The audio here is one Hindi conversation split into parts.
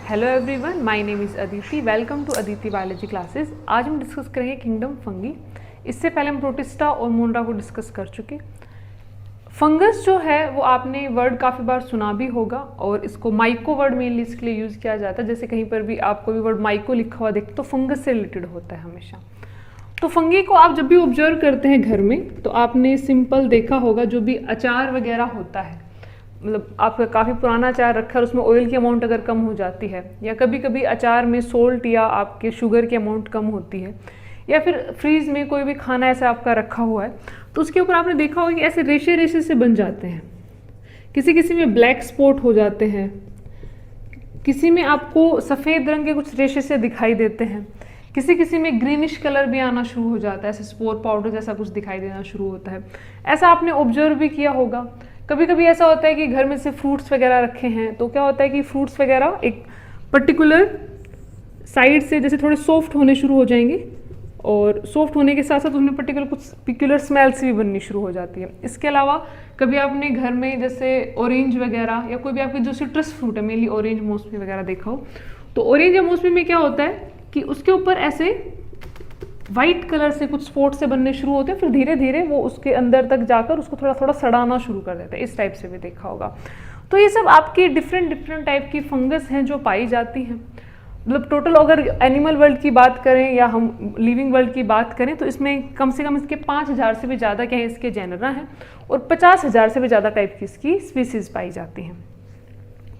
Hello everyone, my name is Aditi. Welcome to Aditi biology classes. आज हम डिस्कस करेंगे किंगडम फंगी। इससे पहले हम प्रोटिस्टा और मोनरा को डिस्कस कर चुके। फंगस जो है वो आपने वर्ड काफ़ी बार सुना भी होगा और इसको माइको वर्ड मेनली इसके लिए यूज़ किया जाता है। जैसे कहीं पर भी आपको भी वर्ड माइको लिखा हुआ देखते तो फंगस से रिलेटेड होता है हमेशा। तो फंगी को आप जब भी ऑब्जर्व करते हैं घर में तो आपने सिंपल देखा होगा, जो भी अचार वगैरह होता है, मतलब आपका काफ़ी पुराना अचार रखा है और उसमें ऑयल की अमाउंट अगर कम हो जाती है, या कभी कभी अचार में सोल्ट या आपके शुगर की अमाउंट कम होती है, या फिर फ्रीज में कोई भी खाना ऐसा आपका रखा हुआ है तो उसके ऊपर आपने देखा होगा कि ऐसे रेशे रेशे से बन जाते हैं। किसी किसी में ब्लैक स्पॉट हो जाते हैं, किसी में आपको सफ़ेद रंग के कुछ रेशे से दिखाई देते हैं, किसी किसी में ग्रीनिश कलर भी आना शुरू हो जाता है, ऐसे स्पोर पाउडर जैसा कुछ दिखाई देना शुरू होता है। ऐसा आपने ऑब्जर्व भी किया होगा। कभी कभी ऐसा होता है कि घर में से फ्रूट्स वगैरह रखे हैं तो क्या होता है कि फ्रूट्स वगैरह एक पर्टिकुलर साइड से जैसे थोड़े सॉफ्ट होने शुरू हो जाएंगे और सॉफ्ट होने के साथ साथ उनमें कुछ पिक्युलर स्मेल्स भी बननी शुरू हो जाती है। इसके अलावा कभी आपने घर में जैसे ऑरेंज वगैरह या कोई भी आपकी जो सिट्रस फ्रूट है, मेनली ऑरेंज मौसमी वगैरह देखा हो, तो ऑरेंज या मौसमी में क्या होता है कि उसके ऊपर ऐसे वाइट कलर से कुछ स्पॉट से बनने शुरू होते हैं, फिर धीरे धीरे वो उसके अंदर तक जाकर उसको थोड़ा थोड़ा सड़ाना शुरू कर देते हैं। इस टाइप से भी देखा होगा। तो ये सब आपकी डिफरेंट टाइप की फंगस हैं जो पाई जाती हैं। मतलब टोटल अगर एनिमल वर्ल्ड की बात करें या हम लिविंग वर्ल्ड की बात करें तो इसमें कम से कम इसके 5000 से भी ज़्यादा क्या है इसके जेनरा हैं और 50,000 से भी ज़्यादा टाइप की इसकी स्पीसीज पाई जाती हैं।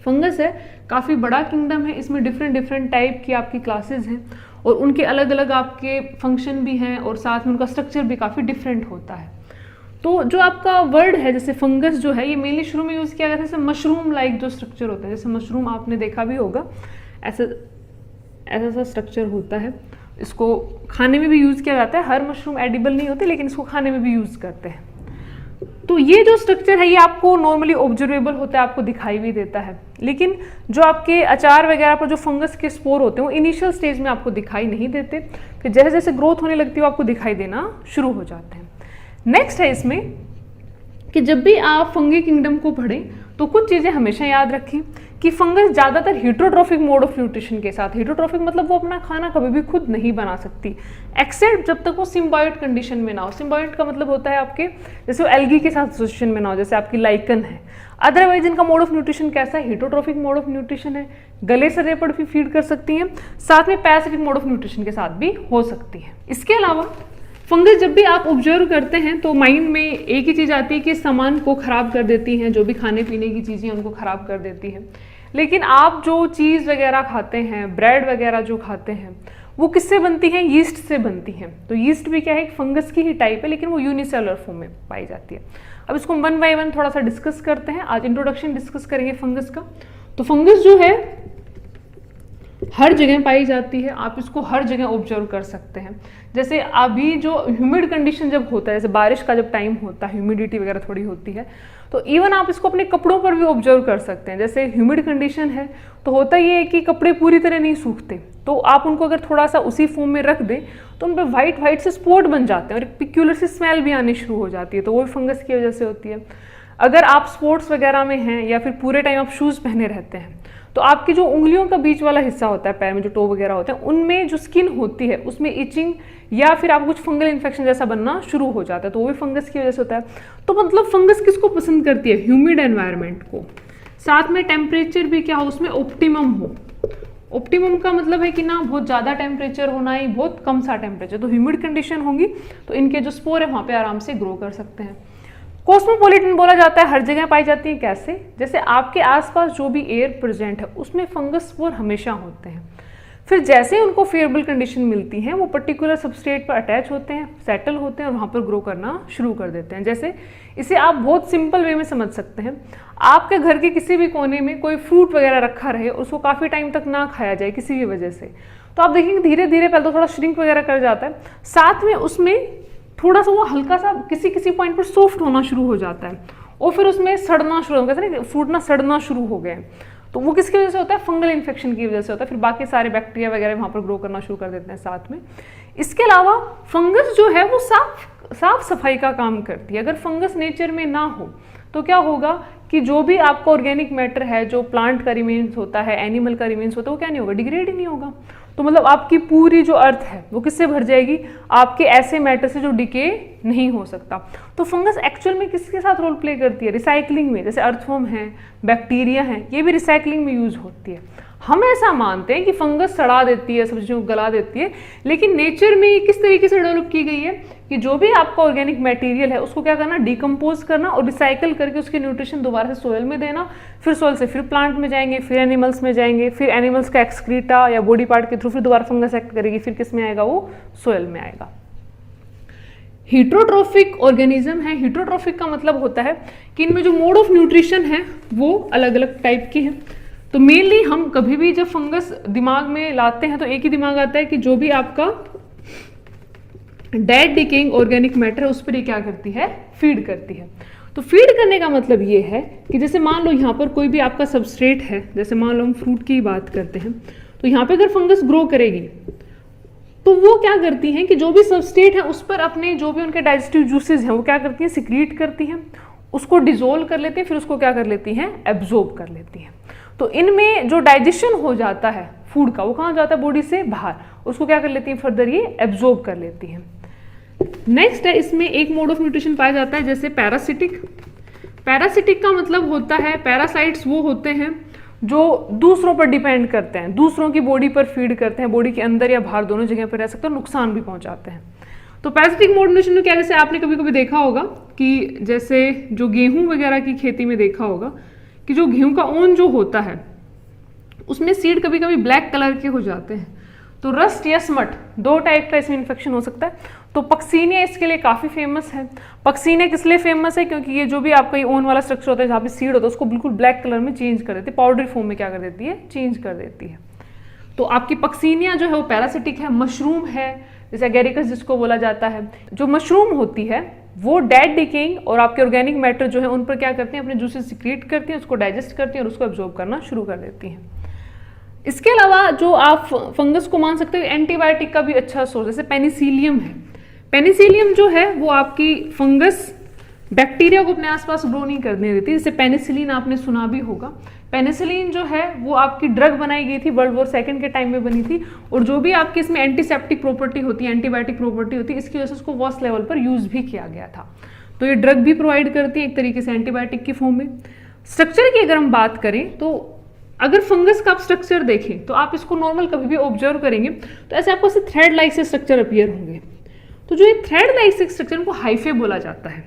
फंगस है काफ़ी बड़ा किंगडम है, इसमें डिफरेंट टाइप की आपकी क्लासेस हैं और उनके अलग अलग आपके फंक्शन भी हैं और साथ में उनका स्ट्रक्चर भी काफ़ी डिफरेंट होता है। तो जो आपका वर्ड है जैसे फंगस जो है ये मेनली शुरू में यूज़ किया गया था जैसे मशरूम लाइक जो स्ट्रक्चर होता है, जैसे मशरूम आपने देखा भी होगा, ऐसा सा स्ट्रक्चर होता है। इसको खाने में भी यूज़ किया जाता है। हर मशरूम एडिबल नहीं होते लेकिन इसको खाने में भी यूज़ करते हैं। तो ये जो स्ट्रक्चर है ये आपको नॉर्मली ऑब्जर्वेबल होता है, आपको दिखाई भी देता है। लेकिन जो आपके अचार वगैरह पर जो फंगस के स्पोर होते हैं वो इनिशियल स्टेज में आपको दिखाई नहीं देते, फिर जैसे जैसे ग्रोथ होने लगती है वो आपको दिखाई देना शुरू हो जाते हैं। नेक्स्ट है इसमें कि जब भी आप फंगी किंगडम को पढ़ें तो कुछ चीज़ें हमेशा याद रखें कि फंगस ज़्यादातर हेटरोट्रॉफिक मोड ऑफ न्यूट्रिशन के साथ, हेटरोट्रॉफिक मतलब वो अपना खाना कभी भी खुद नहीं बना सकती एक्सेप्ट जब तक वो सिम्बायोट कंडीशन में ना हो। सिम्बायोट का मतलब होता है आपके जैसे वो एल्गी के साथ एसोसिएशन में ना हो, जैसे आपकी लाइकन है। अदरवाइज इनका मोड ऑफ न्यूट्रिशन कैसा है, हेटरोट्रॉफिक मोड ऑफ न्यूट्रिशन है, गले सरे पर भी फीड कर सकती हैं, साथ में पैरासिटिक मोड ऑफ न्यूट्रिशन के साथ भी हो सकती है। इसके अलावा फंगस जब भी आप ऑब्जर्व करते हैं तो माइंड में एक ही चीज़ आती है कि सामान को ख़राब कर देती हैं, जो भी खाने पीने की चीज़ें उनको ख़राब कर देती हैं। लेकिन आप जो चीज़ वगैरह खाते हैं, ब्रेड वगैरह जो खाते हैं, वो किससे बनती हैं? यीस्ट से बनती हैं। तो यीस्ट भी क्या है, एक फंगस की ही टाइप है लेकिन वो यूनिसेलुलर फॉर्म में पाई जाती है। अब इसको वन बाय वन थोड़ा सा डिस्कस करते हैं। आज इंट्रोडक्शन डिस्कस करेंगे फंगस का। तो फंगस जो है हर जगह पाई जाती है, आप इसको हर जगह ऑब्जर्व कर सकते हैं। जैसे अभी जो ह्यूमिड कंडीशन जब होता है, जैसे बारिश का जब टाइम होता है, ह्यूमिडिटी वगैरह थोड़ी होती है, तो इवन आप इसको अपने कपड़ों पर भी ऑब्जर्व कर सकते हैं। जैसे ह्यूमिड कंडीशन है तो होता ये है कि कपड़े पूरी तरह नहीं सूखते, तो आप उनको अगर थोड़ा सा उसी फॉर्म में रख दें तो उन पर वाइट से स्पॉट बन जाते हैं और एक पिक्यूलर सी स्मेल भी आनी शुरू हो जाती है, तो वो फंगस की वजह से होती है। अगर आप स्पोर्ट्स वगैरह में हैं या फिर पूरे टाइम आप शूज़ पहने रहते हैं तो आपकी जो उंगलियों का बीच वाला हिस्सा होता है पैर में, जो टो वगैरह होते हैं, उनमें जो स्किन होती है उसमें इचिंग या फिर आपको कुछ फंगल इन्फेक्शन जैसा बनना शुरू हो जाता है, तो वो भी फंगस की वजह से होता है। तो मतलब फंगस किसको पसंद करती है? ह्यूमिड एनवायरनमेंट को, साथ में टेम्परेचर भी क्या हो उसमें ऑप्टिमम हो। ऑप्टिमम का मतलब है कि ना बहुत ज़्यादा टेम्परेचर होना ही बहुत कम सा टेम्परेचर। तो ह्यूमिड कंडीशन होंगी तो इनके जो स्पोर है वहाँ पे आराम से ग्रो कर सकते हैं। कॉस्मोपॉलिटन बोला जाता है, हर जगह पाई जाती है। कैसे? जैसे आपके आसपास जो भी एयर प्रेजेंट है उसमें फंगस स्पोर हमेशा होते हैं। फिर जैसे उनको फेवरेबल कंडीशन मिलती हैं वो पर्टिकुलर सबस्ट्रेट पर अटैच होते हैं, सेटल होते हैं और वहाँ पर ग्रो करना शुरू कर देते हैं। जैसे इसे आप बहुत सिंपल वे में समझ सकते हैं, आपके घर के किसी भी कोने में कोई फ्रूट वगैरह रखा रहे, उसको काफ़ी टाइम तक ना खाया जाए किसी भी वजह से, तो आप देखेंगे धीरे धीरे पहले तो थोड़ा श्रिंक वगैरह कर जाता है, साथ में उसमें थोड़ा सा वो हल्का सा किसी पॉइंट पर सॉफ्ट होना शुरू हो जाता है और फिर उसमें सड़ना शुरू हो गया, फ्रूट ना सड़ना शुरू हो गए। तो वो किसकी वजह से होता है? फंगल इन्फेक्शन की वजह से होता है। फिर बाकी सारे बैक्टीरिया वगैरह वहाँ पर ग्रो करना शुरू कर देते हैं साथ में। इसके अलावा फंगस जो है वो साफ सफाई का काम करती है। अगर फंगस नेचर में ना हो तो क्या होगा कि जो भी आपका ऑर्गेनिक मैटर है, जो प्लांट का रिमेन्स होता है, एनिमल का रिमेन्स होता है, वो क्या नहीं होगा, डिग्रेड ही नहीं होगा। तो मतलब आपकी पूरी जो अर्थ है वो किससे भर जाएगी, आपके ऐसे मैटर से जो डिके नहीं हो सकता। तो फंगस एक्चुअल में किसके साथ रोल प्ले करती है, रिसाइकलिंग में। जैसे अर्थवर्म है, बैक्टीरिया है, ये भी रिसाइकलिंग में यूज होती है। हम ऐसा मानते हैं कि फंगस सड़ा देती है, सब चीज़ों को गला देती है, लेकिन नेचर में ये किस तरीके से डेवलप की गई है कि जो भी आपका ऑर्गेनिक मटेरियल है उसको क्या करना, डिकम्पोज करना और रिसाइकल करके उसके न्यूट्रिशन दोबारा से सोयल में देना, फिर सोयल से फिर प्लांट में जाएंगे, फिर एनिमल्स में जाएंगे, फिर एनिमल्स का एक्सक्रीटा या बॉडी पार्ट के थ्रू फिर दोबारा फंगस एक्ट करेगी, फिर किस में आएगा, वो सोयल में आएगा। हीट्रोट्रोफिक ऑर्गेनिज्म है। हीट्रोट्रोफिक का मतलब होता है कि इनमें जो मोड ऑफ न्यूट्रिशन है वो अलग अलग टाइप के हैं। तो मेनली हम कभी भी जब फंगस दिमाग में लाते हैं तो एक ही दिमाग आता है कि जो भी आपका डेड डिकेइंग ऑर्गेनिक मैटर है उस पर ये क्या करती है, फीड करती है। तो फीड करने का मतलब ये है कि जैसे मान लो यहाँ पर कोई भी आपका सबस्ट्रेट है, जैसे मान लो हम फ्रूट की बात करते हैं, तो यहाँ पे अगर फंगस ग्रो करेगी तो वो क्या करती हैं कि जो भी सबस्ट्रेट है उस पर अपने जो भी उनके डाइजेस्टिव जूसेस हैं वो क्या करती हैं, सिक्रीट करती हैं, उसको डिजोल्व कर लेती हैं, फिर उसको क्या कर लेती हैं, एब्जॉर्ब कर लेती हैं। तो इनमें जो डाइजेशन हो जाता है फूड का वो कहाँ जाता है, बॉडी से बाहर, उसको क्या कर लेती हैं, फर्दर ये एब्जॉर्ब कर लेती हैं। नेक्स्ट है, इसमें एक मोड ऑफ न्यूट्रिशन पाया जाता है जैसे पैरासिटिक। पैरासिटिक का मतलब होता है, पैरासाइट्स वो होते हैं जो दूसरों पर डिपेंड करते हैं, दूसरों की बॉडी पर फीड करते हैं, बॉडी के अंदर या बाहर दोनों जगह पर रह सकते हैं, नुकसान भी पहुंचाते हैं। तो पैरासिटिक मोड न्यूट्रिशन में क्या, जैसे आपने कभी कभी देखा होगा कि जैसे जो गेहूं वगैरह की खेती में देखा होगा कि जो गेहूं का ओन जो होता है उसमें सीड कभी कभी ब्लैक कलर के हो जाते हैं। तो रस्ट या स्मट दो टाइप का इसमें इन्फेक्शन हो सकता है। तो पक्सीनिया इसके लिए काफ़ी फेमस है। पक्सीनिया किस लिए फेमस है, क्योंकि ये जो भी आपका ये ओन वाला स्ट्रक्चर होता है जहाँ पे सीड होता है उसको बिल्कुल ब्लैक कलर में चेंज कर देती है, पाउडरी फॉर्म में क्या कर देती है, चेंज कर देती है। तो आपकी पक्सीनिया जो है वो पैरासिटिक है। मशरूम है जैसे एगेरिकस जिसको बोला जाता है, जो मशरूम होती है वो डेड डिकेइंग और आपके ऑर्गेनिक मैटर जो है उन पर क्या करती हैं, अपने जूसेस सिक्रीट करती हैं, उसको डाइजेस्ट करती हैं और उसको एब्जॉर्ब करना शुरू कर देती हैं। इसके अलावा जो आप फंगस को मान सकते हो एंटीबायोटिक का भी अच्छा सोर्स, जैसे पेनिसिलियम है। पेनिसिलियम जो है वो आपकी फंगस बैक्टीरिया को अपने आसपास ग्रो नहीं करने देती। जैसे पेनिसिलिन आपने सुना भी होगा। पेनिसिलिन जो है वो आपकी ड्रग बनाई गई थी, वर्ल्ड वॉर सेकंड के टाइम में बनी थी, और जो भी आपके इसमें एंटीसेप्टिक प्रॉपर्टी होती है, एंटीबायोटिक प्रॉपर्टी होती है, इसकी वजह से उसको वॉस लेवल पर यूज भी किया गया था। तो ये ड्रग भी प्रोवाइड करती है एक तरीके से एंटीबायोटिक की फॉर्म में। स्ट्रक्चर की अगर हम बात करें तो अगर फंगस का आप स्ट्रक्चर देखें तो आप इसको नॉर्मल कभी भी ऑब्जर्व करेंगे तो ऐसे आपको थ्रेड लाइक से स्ट्रक्चर अपीयर होंगे। तो जो ये थ्रेड लाइक से स्ट्रक्चर को हाइफे बोला जाता है।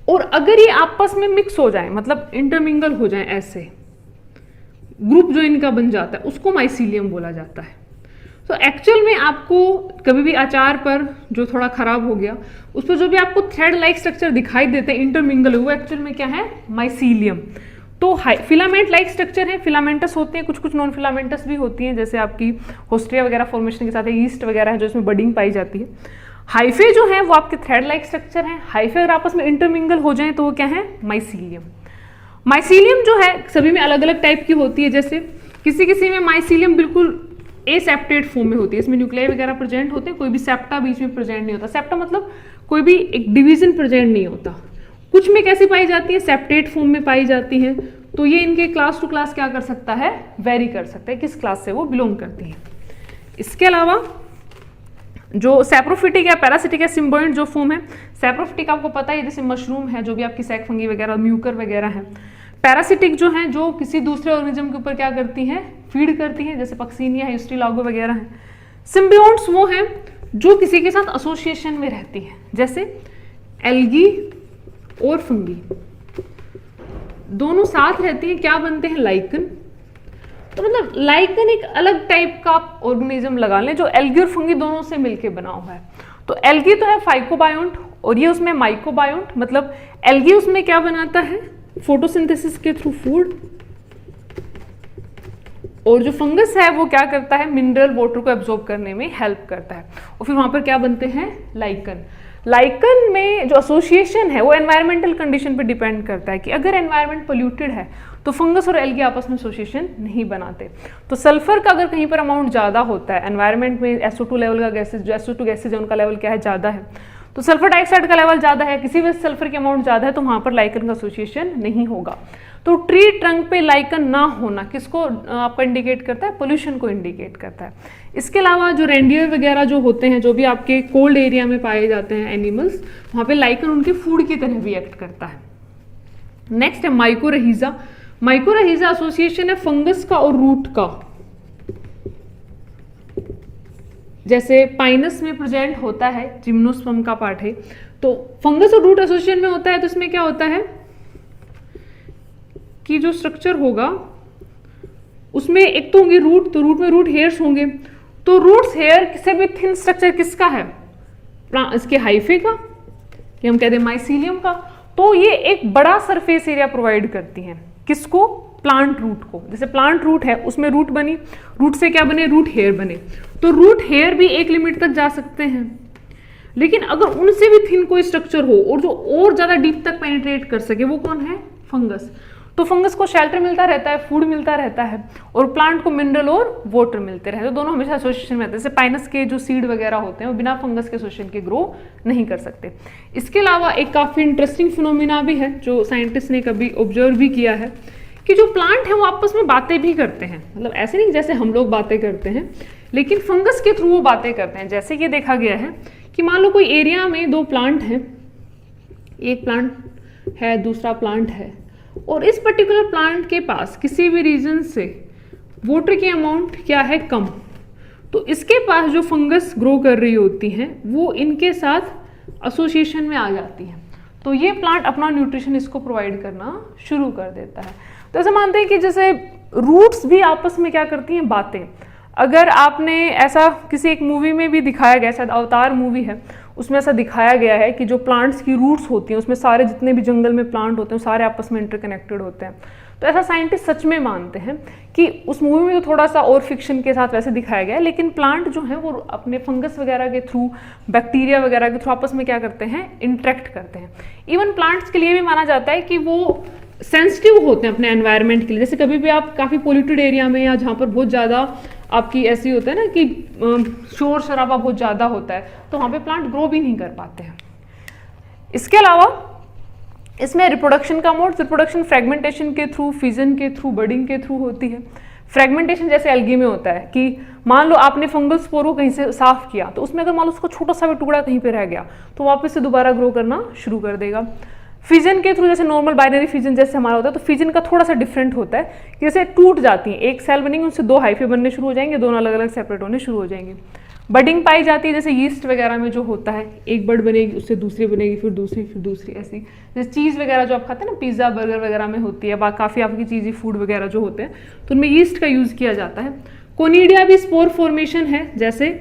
और अगर ये आपस में मिक्स हो जाए, मतलब इंटरमिंगल हो जाए, ऐसे ग्रुप जो इनका बन जाता है उसको माइसीलियम बोला जाता है। तो एक्चुअल में आपको कभी भी अचार पर जो थोड़ा खराब हो गया उस पर जो भी आपको थ्रेड लाइक स्ट्रक्चर दिखाई देते हैं इंटरमिंगल, वो एक्चुअल में क्या है, माइसीलियम। तो फिलामेंट लाइक स्ट्रक्चर है, फिलामेंटस होते हैं, कुछ कुछ नॉन फिलामेंटस भी होती हैं, जैसे आपकी होस्ट्रिया वगैरह फॉर्मेशन के साथ ईस्ट वगैरह है जो इसमें बडिंग पाई जाती है। हाइफे जो है वो आपके थ्रेड लाइक स्ट्रक्चर है। हाइफे अगर आपस में इंटरमिंगल हो जाए तो वो क्या है, माइसीलियम। माइसीलियम जो है सभी में अलग अलग टाइप की होती है। जैसे किसी किसी में माइसीलियम बिल्कुल एसेप्टेड फॉर्म में होती है, इसमें न्यूक्लियाई वगैरह प्रेजेंट होते हैं, कोई भी सेप्टा बीच में प्रेजेंट नहीं होता। सेप्टा मतलब कोई भी एक डिवीजन प्रेजेंट नहीं होता। कुछ में कैसी पाई जाती है, सेप्टेड फॉर्म में पाई जाती है। तो ये इनके क्लास टू क्लास क्या कर सकता है, वेरी कर सकता है, किस क्लास से वो बिलोंग करती है। इसके अलावा जो सैप्रोफिटिक या पैरासिटिक या सिम्बायोइड जो फॉर्म है, सैप्रोफिटिक आपको पता है जैसे मशरूम है, जो भी आपकी सैक फंगी वगैरह, म्यूकर वगैरह है। पैरासिटिक जो है जो किसी दूसरे ऑर्गेनिज्म के ऊपर क्या करती हैं, फीड करती हैं, जैसे पक्सीनिया है, हिस्ट्रीलागो वगैरह है। सिम्बियोट्स वो हैं जो किसी के साथ एसोसिएशन में रहती हैं, जैसे एल्गी और फंगी दोनों साथ रहती हैं, क्या बनते हैं, लाइकन। तो मतलब लाइकन एक अलग टाइप का ऑर्गेनिज्म लगा लें जो एल्गी और फंगी दोनों से मिलके बना हुआ है। तो एल्गी तो है फाइकोबायोन्ट और ये उसमें माइकोबायोन्ट, मतलब एल्गी उसमें क्या बनाता है, फोटोसिंथेसिस के थ्रू फूड, और जो फंगस है वो क्या करता है, मिनरल वाटर को एब्जॉर्ब करने में हेल्प करता है। और फिर वहां पर क्या बनते हैं, लाइकन। लाइकन में जो एसोसिएशन है वो एनवायरमेंटल कंडीशन पे डिपेंड करता है कि अगर एनवायरमेंट पोल्यूटेड है तो फंगस और एल्गी आपस में एसोसिएशन नहीं बनाते। तो सल्फर का अगर कहीं पर अमाउंट ज़्यादा होता है एनवायरमेंट में, SO2 लेवल का गैसेज, जो SO2 गैसेज है उनका लेवल क्या है, ज़्यादा है, तो सल्फर डाइऑक्साइड का लेवल ज़्यादा है, किसी वजह से सल्फर की अमाउंट ज़्यादा है, तो वहाँ पर लाइकन का एसोसिएशन नहीं होगा। तो ट्री ट्रंक पे लाइकन ना होना किसको आपका इंडिकेट करता है? पोल्यूशन को इंडिकेट करता है। इसके अलावा जो रेंडियर वगैरह जो होते हैं, जो भी आपके कोल्ड एरिया में पाए जाते हैं एनिमल्स, वहाँ पे लाइकन उनके फूड की तरह भी एक्ट करता है। नेक्स्ट है माइकोरहिजा। माइकोरहिजा एसोसिएशन है फंगस का और रूट का। जैसे पाइनस में प्रेजेंट होता है, जिम्नोस्पर्म का पार्ट है, तो फंगस और रूट एसोसिएशन में होता है। तो इसमें क्या होता है कि जो स्ट्रक्चर होगा उसमें एक तो होंगे रूट, तो रूट में रूट हेयर्स होंगे। तो रूट्स हेयर से भी थिन स्ट्रक्चर किसका है? इसके हाइफे का, कि हम कहते हैं माइसीलियम का। तो ये एक बड़ा सरफेस एरिया प्रोवाइड करती हैं किसको? प्लांट रूट को। जैसे प्लांट रूट है, उसमें रूट बनी, रूट से क्या बने? रूट हेयर बने। तो रूट हेयर भी एक लिमिट तक जा सकते हैं, लेकिन अगर उनसे भी थिन कोई स्ट्रक्चर हो और जो और ज्यादा डीप तक पेनिट्रेट कर सके, वो कौन है? फंगस। तो फंगस को शेल्टर मिलता रहता है, फूड मिलता रहता है, और प्लांट को मिनरल और वाटर मिलते रहते हैं। तो दोनों हमेशा एसोसिएशन में आते हैं। जैसे पाइनस के जो सीड वगैरह होते हैं वो बिना फंगस के एसोसिएशन के ग्रो नहीं कर सकते। इसके अलावा एक काफी इंटरेस्टिंग फिनोमिना भी है जो साइंटिस्ट ने कभी ऑब्जर्व भी किया है, कि जो प्लांट है वो आपस में बातें भी करते हैं। मतलब ऐसे नहीं जैसे हम लोग बातें करते हैं, लेकिन फंगस के थ्रू वो बातें करते हैं। जैसे ये देखा गया है कि मान लो कोई एरिया में दो प्लांट हैं, एक प्लांट है, दूसरा प्लांट है, और इस पर्टिकुलर प्लांट के पास किसी भी रीजन से वाटर की अमाउंट क्या है? कम। तो इसके पास जो फंगस ग्रो कर रही होती हैं वो इनके साथ एसोसिएशन में आ जाती है। तो ये प्लांट अपना न्यूट्रिशन इसको प्रोवाइड करना शुरू कर देता है। तो ऐसा मानते हैं कि जैसे रूट्स भी आपस में क्या करती हैं? बातें। अगर आपने ऐसा किसी एक मूवी में भी दिखाया गया, शायद अवतार मूवी है, उसमें ऐसा दिखाया गया है कि जो प्लांट्स की रूट्स होती हैं उसमें सारे जितने भी जंगल में प्लांट होते हैं सारे आपस में इंटरकनेक्टेड होते हैं। तो ऐसा साइंटिस्ट सच में मानते हैं कि उस मूवी में तो थोड़ा सा और फिक्शन के साथ वैसे दिखाया गया है, लेकिन प्लांट जो है वो अपने फंगस वगैरह के थ्रू, बैक्टीरिया वगैरह के थ्रू आपस में क्या करते हैं? इंटरेक्ट करते हैं। इवन प्लांट्स के लिए भी माना जाता है कि वो सेंसिटिव होते हैं अपने एनवायरनमेंट के लिए। जैसे कभी भी आप काफ़ी पोल्यूटेड एरिया में या जहाँ पर बहुत ज़्यादा आपकी ऐसी होता है ना कि शोर शराबा बहुत ज़्यादा होता है, तो वहाँ पे प्लांट ग्रो भी नहीं कर पाते हैं। इसके अलावा इसमें रिप्रोडक्शन का मोड, रिप्रोडक्शन फ्रेगमेंटेशन के थ्रू, फिजन के थ्रू, बडिंग के थ्रू होती है। फ्रेगमेंटेशन जैसे एल्गी में होता है कि मान लो आपने फंगल स्पोर को कहीं से साफ किया, तो उसमें अगर मान लो उसका छोटा सा भी टुकड़ा कहीं पे रह गया तो वापस से दोबारा ग्रो करना शुरू कर देगा। फिजन के थ्रू, जैसे नॉर्मल बाइनरी फिजन जैसे हमारा होता है, तो फिजन का थोड़ा सा डिफरेंट होता है कि जैसे टूट जाती है, एक सेल बनेंगे, उससे दो हाइफे बनने शुरू हो जाएंगे, दोनों अलग अलग सेपरेट होने शुरू हो जाएंगे। बडिंग पाई जाती है जैसे यीस्ट वगैरह में जो होता है, एक बड बनेगी, उससे दूसरी बनेगी, फिर दूसरी, ऐसी। जैसे चीज़ वगैरह जो आप खाते हैं ना, पिज्ज़ा बर्गर वगैरह में होती है, काफ़ी आपकी चीज़ी फूड वगैरह जो होते हैं, तो उनमें यीस्ट का यूज़ किया जाता है। कोनिडिया भी स्पोर फॉर्मेशन है, जैसे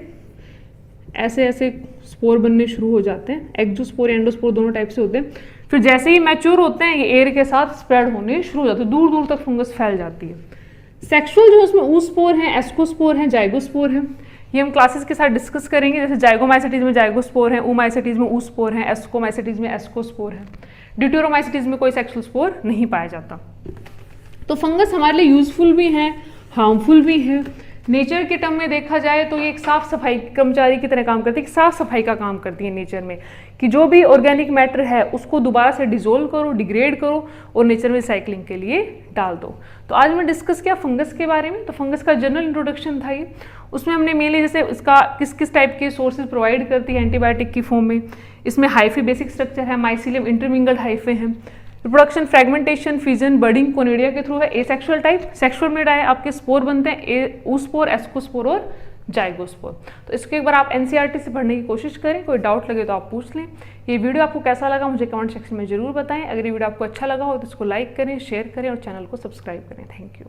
ऐसे स्पोर बनने शुरू हो जाते हैं। एक्जोस्पोर, एंडोस्पोर दोनों टाइप से होते हैं। फिर जैसे ही मैच्योर होते हैं ये एयर के साथ स्प्रेड होने शुरू हो जाते हैं, दूर दूर तक फंगस फैल जाती है। सेक्सुअल जो उसमें ऊस्पोर हैं, एस्कोस्पोर हैं, जाइगोस्पोर हैं, ये हम क्लासेस के साथ डिस्कस करेंगे। जैसे जाइगोमाइसेटीज में जाइगोस्पोर हैं, ऊमाइसेटीज में ऊस्पोर हैं, एस्कोमाइसेटीज में एस्कोस्पोर हैं। ड्यूटेरोमाइसेटीज में कोई सेक्सुअल स्पोर नहीं पाया जाता। तो फंगस हमारे लिए यूजफुल भी हैं, हार्मफुल भी हैं। नेचर के टर्म में देखा जाए तो ये एक साफ सफाई कर्मचारी की तरह काम करती है, साफ सफाई का काम करती है नेचर में, कि जो भी ऑर्गेनिक मैटर है उसको दोबारा से डिसोल्व करो, डिग्रेड करो और नेचर में रिसाइकलिंग के लिए डाल दो। तो आज मैं डिस्कस किया फंगस के बारे में। तो फंगस का जनरल इंट्रोडक्शन था ये। उसमें हमने मेनली जैसे इसका किस किस टाइप के सोर्सेज प्रोवाइड करती है एंटीबायोटिक की फॉर्म में। इसमें हाइफे बेसिक स्ट्रक्चर है, माइसीलियम इंटरमिंगल्ड हाइफे हैं। Reproduction fragmentation, fission, budding conidia के थ्रू है। एसेक्सुअल टाइप, सेक्सुअल में आपके स्पोर बनते हैं, ऊस्पोर, एस्कोस्पोर और जाइगोस्पोर। तो इसको एक बार आप एनसीईआरटी से पढ़ने की कोशिश करें। कोई डाउट लगे तो आप पूछ लें। ये वीडियो आपको कैसा लगा मुझे कमेंट सेक्शन में जरूर बताएं। अगर ये वीडियो आपको अच्छा लगा हो तो इसको लाइक करें, शेयर करें और चैनल को सब्सक्राइब करें। Thank you.